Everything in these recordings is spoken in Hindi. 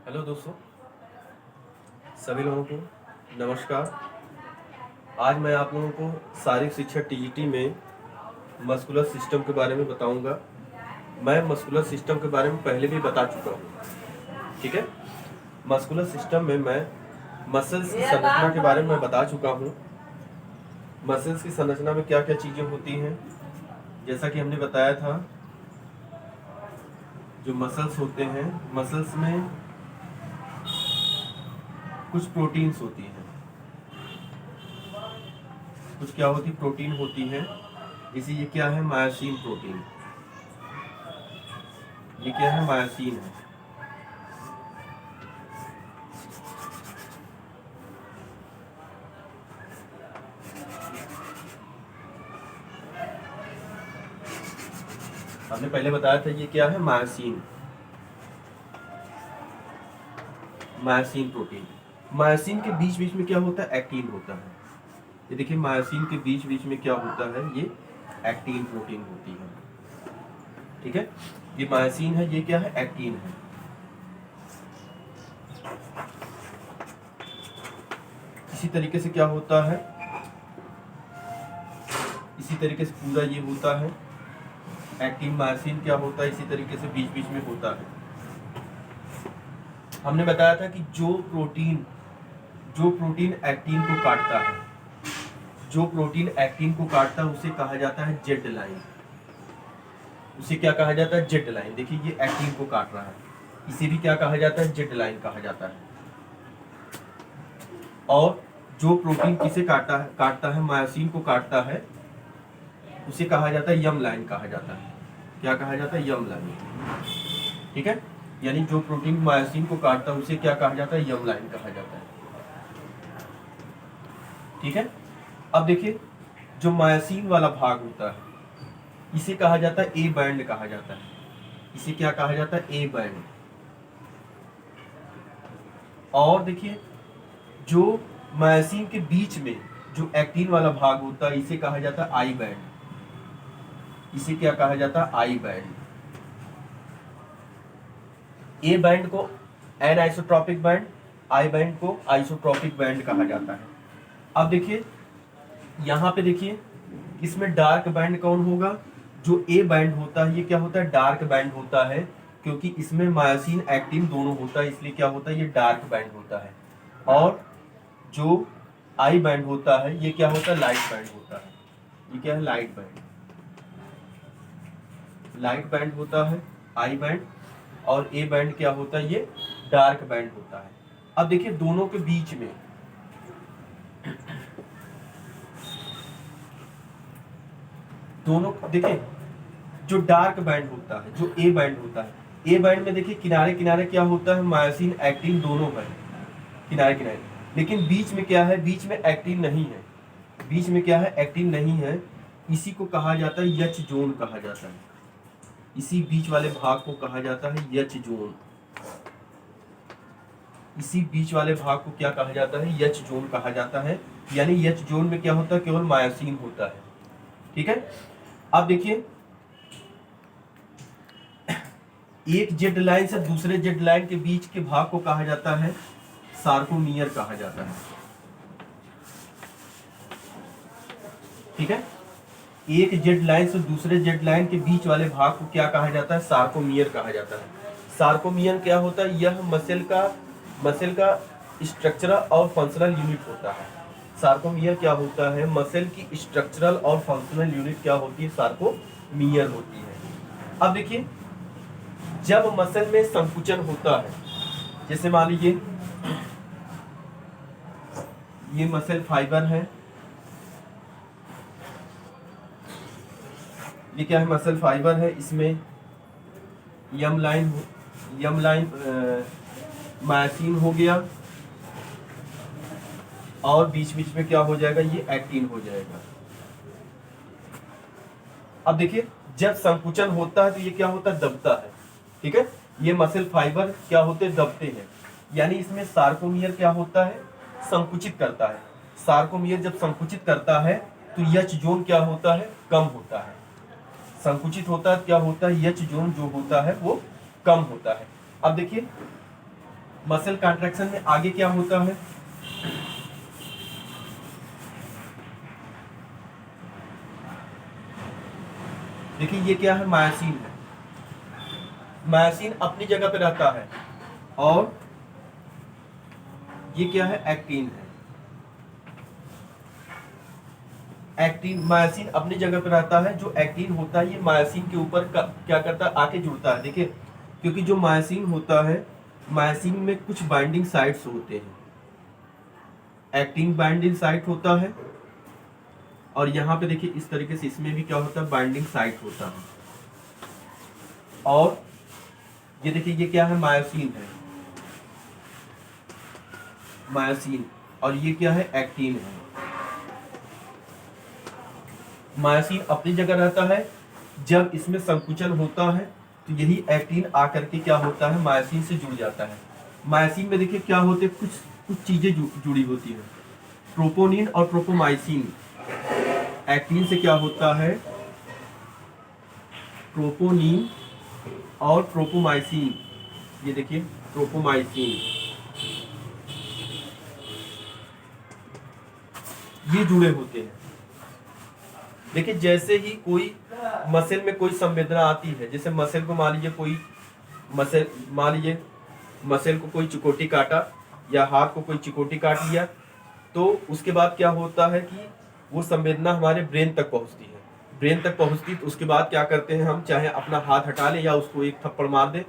हेलो दोस्तों, सभी लोगों को नमस्कार। आज मैं आप लोगों को शारीरिक शिक्षा टीजीटी में मस्कुलर सिस्टम के बारे में बताऊंगा। मैं मस्कुलर सिस्टम के बारे में पहले भी बता चुका हूं, ठीक है। मस्कुलर सिस्टम में मैं मसल्स की संरचना के बारे में बता चुका हूं। मसल्स की संरचना में क्या क्या चीज़ें होती हैं, जैसा कि हमने बताया था। जो मसल्स होते हैं, मसल्स में कुछ प्रोटीन्स होती हैं, कुछ क्या होती प्रोटीन होती है। इसी ये क्या है, मायोसिन प्रोटीन। ये क्या है, मायोसिन है। हमने पहले बताया था ये क्या है, मायोसिन। Myosin protein. मायोसिन के बीच बीच में क्या होता है, एक्टिन होता है। ये देखिए, मायोसिन के बीच बीच में क्या होता है, ये एक्टिन प्रोटीन होती है, ठीक है। ये मायोसिन है, ये क्या है, एक्टिन है। इसी तरीके से क्या होता है, इसी तरीके से पूरा ये होता है। एक्टिन मायोसिन क्या होता है, इसी तरीके से बीच बीच में होता है। हमने बताया था कि जो प्रोटीन एक्टिन को काटता है, जो प्रोटीन एक्टिन को काटता है उसे कहा जाता है जेड लाइन। उसे क्या कहा जाता है, जेड लाइन। देखिए, ये एक्टिन को काट रहा है, इसे भी क्या कहा जाता है, जेड लाइन कहा जाता है। और जो प्रोटीन किसे काटता है, मायोसिन को काटता है, उसे कहा जाता है यम लाइन कहा जाता है। क्या कहा जाता है, यम लाइन, ठीक है। यानी जो प्रोटीन मायोसिन को काटता है उसे क्या कहा जाता है, यम लाइन कहा जाता है, ठीक है। अब देखिए, जो मायोसिन वाला भाग होता है इसे कहा जाता है ए बैंड कहा जाता है। इसे क्या कहा जाता है, ए बैंड। और देखिए, जो मायोसिन के बीच में जो एक्टिन वाला भाग होता है इसे कहा जाता है आई बैंड। इसे क्या कहा जाता है, आई बैंड। ए बैंड को an isotropic band, I band को आइसोट्रॉपिक बैंड कहा जाता है। अब देखिए, यहाँ पे देखिए, इसमें डार्क बैंड कौन होगा, जो ए बैंड होता है ये क्या होता है, डार्क बैंड होता है। क्योंकि इसमें मायोसिन एक्टिन दोनों होता है, इसलिए क्या होता है, ये डार्क बैंड होता है। और जो आई बैंड होता है ये क्या होता है, लाइट बैंड होता है। ये क्या है, लाइट बैंड। लाइट बैंड होता है आई बैंड, और ए बैंड क्या होता है, ये डार्क बैंड होता है। अब देखिए, दोनों के बीच में दोनों देखिए, जो डार्क बैंड होता है, जो ए बैंड होता है, ए बैंड में देखिए किनारे किनारे क्या होता है, मायोसिन एक्टिन दोनों है किनारे किनारे। लेकिन बीच में क्या है, बीच में एक्टिन नहीं है। बीच में क्या है, एक्टिन नहीं है। इसी को कहा जाता है यच जोन कहा जाता है। इसी बीच वाले भाग को कहा जाता है यच जोन। इसी बीच वाले भाग को क्या कहा जाता है, यच जोन कहा जाता है। यानी यच जोन में क्या होता है, केवल मायोसिन होता है, ठीक है। अब देखिए, एक जेड लाइन से दूसरे जेड लाइन के बीच के भाग को कहा जाता है सार्कोमियर कहा जाता है, ठीक है। एक जेड लाइन से दूसरे जेड लाइन के बीच वाले भाग को क्या कहा जाता है, सार्कोमियर कहा जाता है। सार्कोमियर क्या होता है, यह मसल का स्ट्रक्चरल और फंक्शनल यूनिट होता है। सार्कोमियर क्या होता है, मसल की स्ट्रक्चरल और फंक्शनल यूनिट क्या होती है, सार्कोमियर होती है। अब देखिए, जब मसल में संकुचन होता है, जैसे मान लीजिए ये मसल फाइबर है, ये क्या है, मसल फाइबर है। इसमें यम लाइन मायोसिन हो गया, और बीच बीच में क्या हो जाएगा, ये एक्टिन हो जाएगा। अब देखिए, जब संकुचन होता है तो ये क्या होता है, दबता है, ठीक है। ये मसल फाइबर क्या होते हैं, दबते हैं। यानी इसमें सार्कोमियर क्या होता है, संकुचित करता है। सार्कोमियर जब संकुचित करता है तो यच जोन क्या होता है, कम होता है। संकुचित होता है क्या होता है, यच जोन जो होता है वो कम होता है। अब देखिए, मसल कॉन्ट्रैक्शन में आगे क्या होता है, देखिए ये क्या है, मायोसिन है। मायोसिन अपनी जगह पे रहता है और ये क्या है, एक्टिन है। एक्टिन, मायोसिन अपनी जगह पे रहता है, जो एक्टिन होता है ये मायोसिन के ऊपर क्या करता है, आके जुड़ता है। देखिए क्योंकि जो मायोसिन होता है, मायोसिन में कुछ बाइंडिंग साइट्स होते हैं, एक्टिन बाइंडिंग साइट होता है और यहाँ पे देखिए इस तरीके से इसमें भी क्या होता है, बाइंडिंग साइट होता है। और ये देखिए ये क्या है, मायोसिन है, मायोसिन, और ये क्या है, एक्टिन है। मायोसिन अपनी जगह रहता है, जब इसमें संकुचन होता है तो यही एक्टिन आकर के क्या होता है, मायोसिन से जुड़ जाता है। मायोसिन में देखिए क्या होते हैं, कुछ कुछ चीजें जुड़ी होती हैं, ट्रोपोनिन और ट्रोपोमाइसिन। एक्टिन से क्या होता है, ट्रोपोनिन और ट्रोपोमाइसिन, ये देखिए ट्रोपोमाइसिन, ये जुड़े होते हैं। देखिए जैसे ही कोई मसल में कोई संवेदना आती है, जैसे मसल को मान लीजिए कोई मसल, मान लीजिए मसल को कोई चिकोटी काटा या हाथ को कोई चिकोटी काट लिया, तो उसके बाद क्या होता है कि वो संवेदना हमारे ब्रेन तक पहुंचती है। ब्रेन तक पहुंचती तो उसके बाद क्या करते हैं हम, चाहे अपना हाथ हटा लें या उसको एक थप्पड़ मार दें,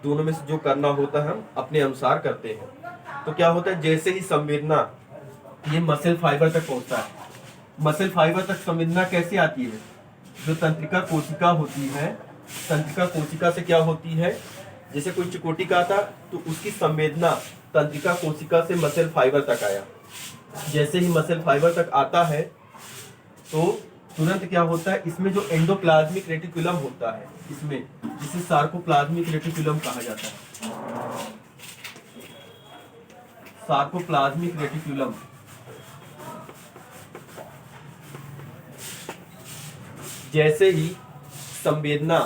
दोनों में से जो करना होता है हम अपने अनुसार करते हैं। तो क्या होता है, जैसे ही संवेदना ये मसल फाइबर तक पहुंचता है, मसल फाइबर तक संवेदना कैसे आती है, जो तंत्रिका कोशिका होती है, तंत्रिका कोशिका से क्या होती है, जैसे कोई चिकोटी काटा तो उसकी संवेदना तंत्रिका कोशिका से मसल फाइबर तक आया। जैसे ही मसल फाइबर तक आता है तो तुरंत क्या होता है, इसमें जो एंडोप्लाज्मिक रेटिकुलम होता है, इसमें जिसे सार्कोप्लाज्मिक रेटिकुलम कहा जाता है, सार्कोप्लाज्मिक रेटिकुलम, जैसे ही संवेदना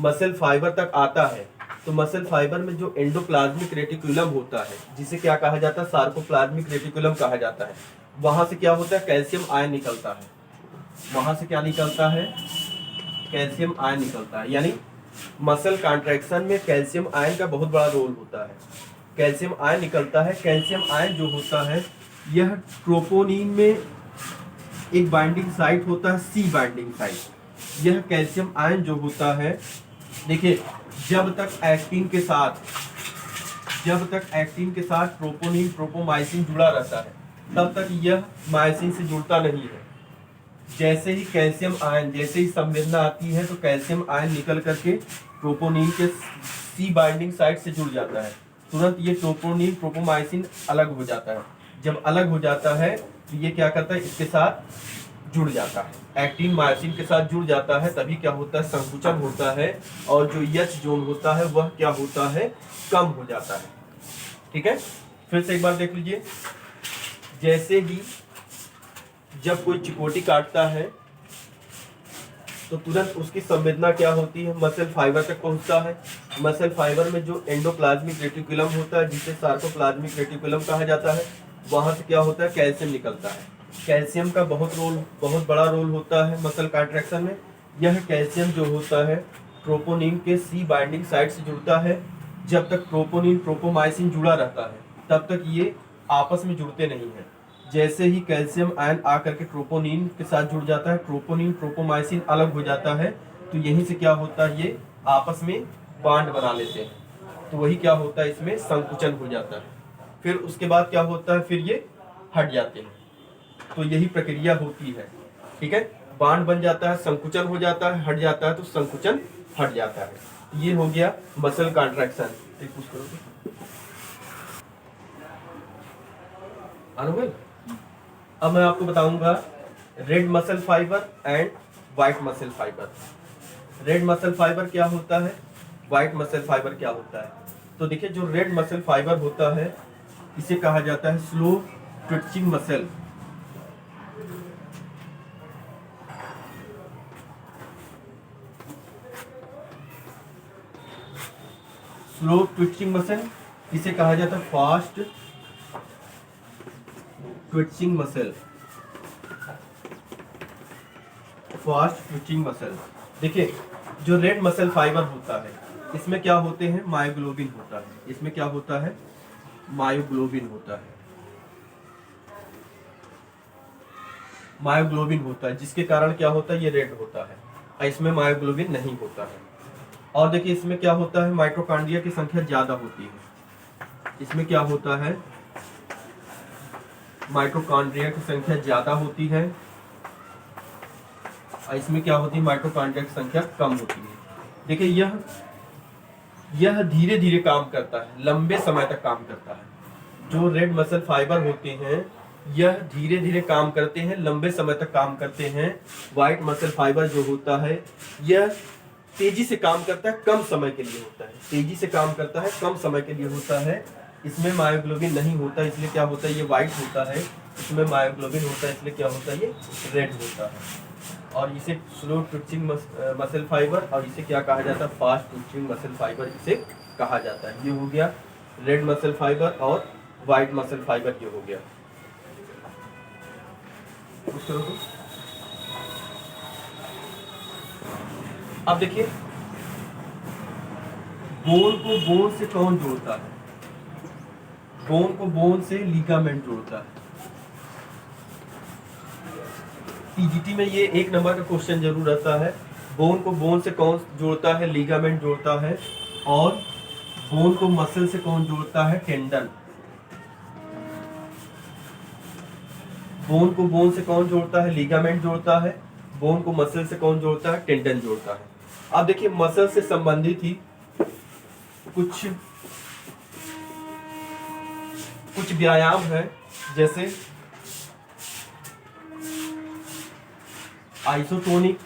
मसल फाइबर तक आता है तो मसल फाइबर में जो एंडोप्लाज्मिक रेटिकुलम होता है, जिसे क्या कहा जाता है, सार्कोप्लाज्मिक रेटिकुलम कहा जाता है, वहां से क्या होता है, कैल्शियम आयन निकलता है। वहां से क्या निकलता है, कैल्शियम आयन निकलता है। यानी मसल कॉन्ट्रैक्शन में कैल्शियम आयन का बहुत बड़ा रोल होता है। कैल्शियम आयन निकलता है। कैल्शियम आयन जो होता है, यह ट्रोपोनिन में एक बाइंडिंग साइट होता है, सी बाइंडिंग साइट। यह कैल्शियम आयन जो होता है, देखिए जब तक एक्टिन के साथ ट्रोपोनिन ट्रोपोमाइसिन जुड़ा रहता है, तब तक यह मायोसिन से जुड़ता नहीं है। जैसे ही कैल्शियम आयन, जैसे ही संवेदना आती है तो कैल्शियम आयन निकल करके ट्रोपोनिन के सी बाइंडिंग साइट से जुड़ जाता है। तुरंत ये ट्रोपोनिन ट्रोपोमाइसिन अलग हो जाता है। जब अलग हो जाता है तो ये क्या करता है, इसके साथ जुड़ जाता है, एक्टिन मायोसिन के साथ जुड़ जाता है। तभी क्या होता है, संकुचन होता है और जो एच जोन होता है वह क्या होता है, कम हो जाता है। ठीक है, फिर से एक बार देख लीजिए। जैसे ही जब कोई चिकोटी काटता है तो तुरंत उसकी संवेदना क्या होती है, मसल फाइबर तक पहुंचता है। मसल फाइबर में जो एंडोप्लाज्मिक रेटिकुलम होता है, जिसे सार्कोप्लाज्मिक रेटिकुलम कहा जाता है, वहां से क्या होता है, कैल्शियम निकलता है। कैल्शियम का बहुत बड़ा रोल होता है मसल कॉन्ट्रैक्शन में। यह कैल्शियम जो होता है ट्रोपोनिन के सी बाइंडिंग साइट से जुड़ता है। जब तक ट्रोपोनिन ट्रोपोमाइसिन जुड़ा रहता है तब तक ये आपस में जुड़ते नहीं हैं। जैसे ही कैल्शियम आयन आकर के ट्रोपोनिन के साथ जुड़ जाता है, ट्रोपोनिन ट्रोपोमाइसिन अलग हो जाता है, तो यहीं से क्या होता है, ये आपस में बांड बना लेते हैं। तो वही क्या होता है, इसमें संकुचन हो जाता है। फिर उसके बाद क्या होता है, फिर ये हट जाते हैं। तो यही प्रक्रिया होती है। ठीक है, बांड बन जाता है, संकुचन हो जाता है, हट जाता है, तो संकुचन हट जाता है। ये हो गया मसल कॉन्ट्रैक्शन। अब मैं आपको बताऊंगा red muscle fibre and white muscle fibre. Red muscle fibre क्या होता है, व्हाइट मसल फाइबर क्या होता है। तो देखिए जो रेड मसल फाइबर होता है, इसे कहा जाता है slow twitching muscle. Slow twitching muscle इसे कहा जाता है fast twitching muscle, fast twitching muscle. देखिए जो रेड मसल फाइबर होता है इसमें क्या होते हैं, मायोग्लोबिन होता है, इसमें क्या होता है, मायोग्लोबिन होता है, मायोग्लोबिन होता है, जिसके कारण क्या होता है, ये रेड होता है, और इसमें मायोग्लोबिन नहीं होता है। और देखिए इसमें क्या होता है, माइटोकॉन्ड्रिया की संख्या ज्यादा होती है, इसमें क्या होता है, माइटोकॉन्ड्रिया की संख्या ज्यादा होती है, और इसमें क्या होती है, माइटोकॉन्ड्रिया की संख्या कम होती है। देखिए यह धीरे धीरे काम करता है, लंबे समय तक काम करता है। जो रेड मसल फाइबर होते हैं यह धीरे धीरे काम करते हैं, लंबे समय तक काम करते हैं। व्हाइट मसल फाइबर जो होता है यह तेजी से काम करता है, कम समय के लिए होता है, तेजी से काम करता है, कम समय के लिए होता है। इसमें मायोग्लोबिन नहीं होता, इसलिए क्या होता है, ये व्हाइट होता है। इसमें मायोग्लोबिन होता है, इसलिए क्या होता है, ये रेड होता है। और इसे स्लो ट्विचिंग मसल फाइबर, और इसे क्या कहा जाता है, फास्ट ट्विचिंग मसल फाइबर इसे कहा जाता है। ये हो गया रेड मसल फाइबर और व्हाइट मसल फाइबर, ये हो गया। अब देखिए बोन को बोन से कौन जोड़ता है, बोन को बोन से लिगामेंट जोड़ता है। पीजीटी में ये 1 नंबर का क्वेश्चन जरूर रहता है। बोन को बोन से कौन जोड़ता है, लिगामेंट जोड़ता है। और बोन को मसल से कौन जोड़ता है, टेंडन। बोन को बोन से कौन जोड़ता है, लिगामेंट जोड़ता है। बोन को मसल से कौन जोड़ता है, टेंडन जोड़ता है। अब देखिए मसल से संबंधित ही कुछ व्यायाम है, जैसे isotonic,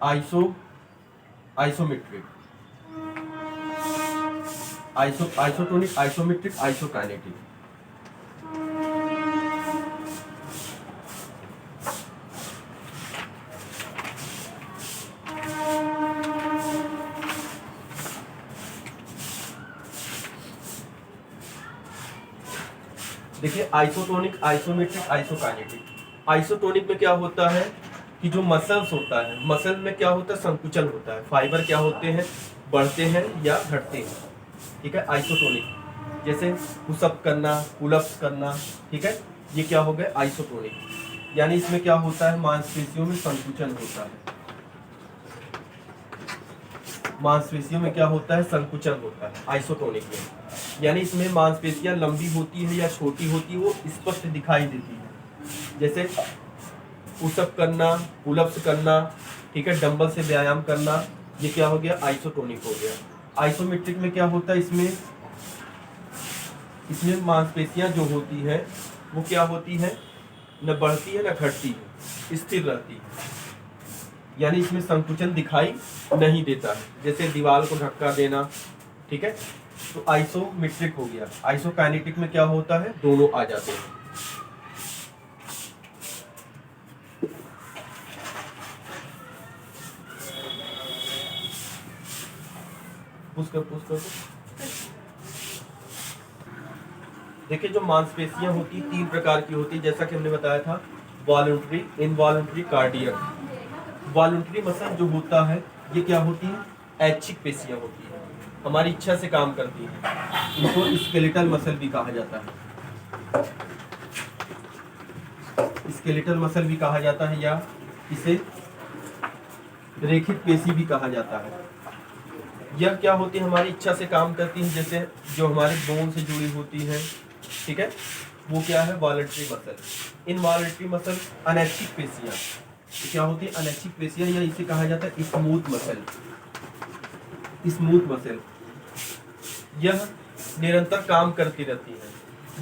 isometric, isotonic, isometric, isokinetic. देखिए आइसोटोनिक, आइसोमेट्रिक, आइसोकाइनेटिक। आइसोटोनिक में क्या होता है कि जो मसल्स होता है, मसल में क्या होता है, संकुचन होता है। फाइबर क्या होते हैं, बढ़ते हैं या घटते हैं, ठीक है। आइसोटोनिक जैसे पुशअप करना, पुलअप्स करना, ठीक है, ये क्या हो गया, आइसोटोनिक। यानी इसमें क्या होता है, मांसपेशियों में संकुचन होता है, मांसपेशियों में क्या होता है, संकुचन होता है आइसोटोनिक में। यानी इसमें मांसपेशियां लंबी होती है या छोटी होती है, वो स्पष्ट दिखाई देती है। जैसे पुशअप करना, पुलअप्स करना, ठीक है, डंबल से व्यायाम करना, ये क्या हो गया, आइसोटोनिक हो गया। आइसोमेट्रिक में क्या होता है, इसमें मांसपेशियां जो होती है वो क्या होती है, न बढ़ती है न घटती है, स्थिर रहती है। यानी इसमें संकुचन दिखाई नहीं देता है, जैसे दीवार को धक्का देना, ठीक है। तो आइसोमेट्रिक हो गया। आइसोकाइनेटिक में क्या होता है, दोनों आ जाते हैं। पुश कर। देखिए जो मांसपेशियां होती 3 प्रकार की होती है, जैसा कि हमने बताया था, voluntary, involuntary, cardiac. Voluntary muscle जो होता है ये क्या होती है, ऐच्छिक पेशियां होती है, हमारी इच्छा से काम करती है। इनको स्केलेटल मसल भी कहा जाता है, स्केलेटल मसल भी कहा जाता है, या इसे रेखित पेशी भी कहा जाता है। यह क्या होती है, हमारी इच्छा से काम करती है, जैसे जो हमारे बोन से जुड़ी होती है, ठीक है, वो क्या है, वॉलंटरी मसल। इनवॉलंटरी मसल अनैच्छिक पेशियां, क्या होती है, अनैच्छिक पेशियां, या इसे कहा जाता है स्मूथ मसल। स्मूथ मसल यह निरंतर काम करती रहती है।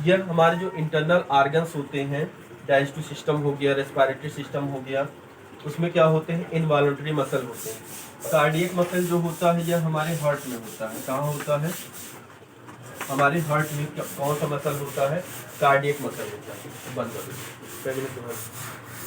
यह हमारे जो इंटरनल ऑर्गन्स होते हैं, डाइजेस्टिव सिस्टम हो गया, रेस्पिरेटरी सिस्टम हो गया, उसमें क्या होते हैं, इनवॉलंटरी मसल होते हैं। कार्डियक मसल जो होता है यह हमारे हार्ट में होता है। कहाँ होता है, हमारे हार्ट में कौन सा मसल होता है, कार्डियक मसल होता है। बंद कर दो।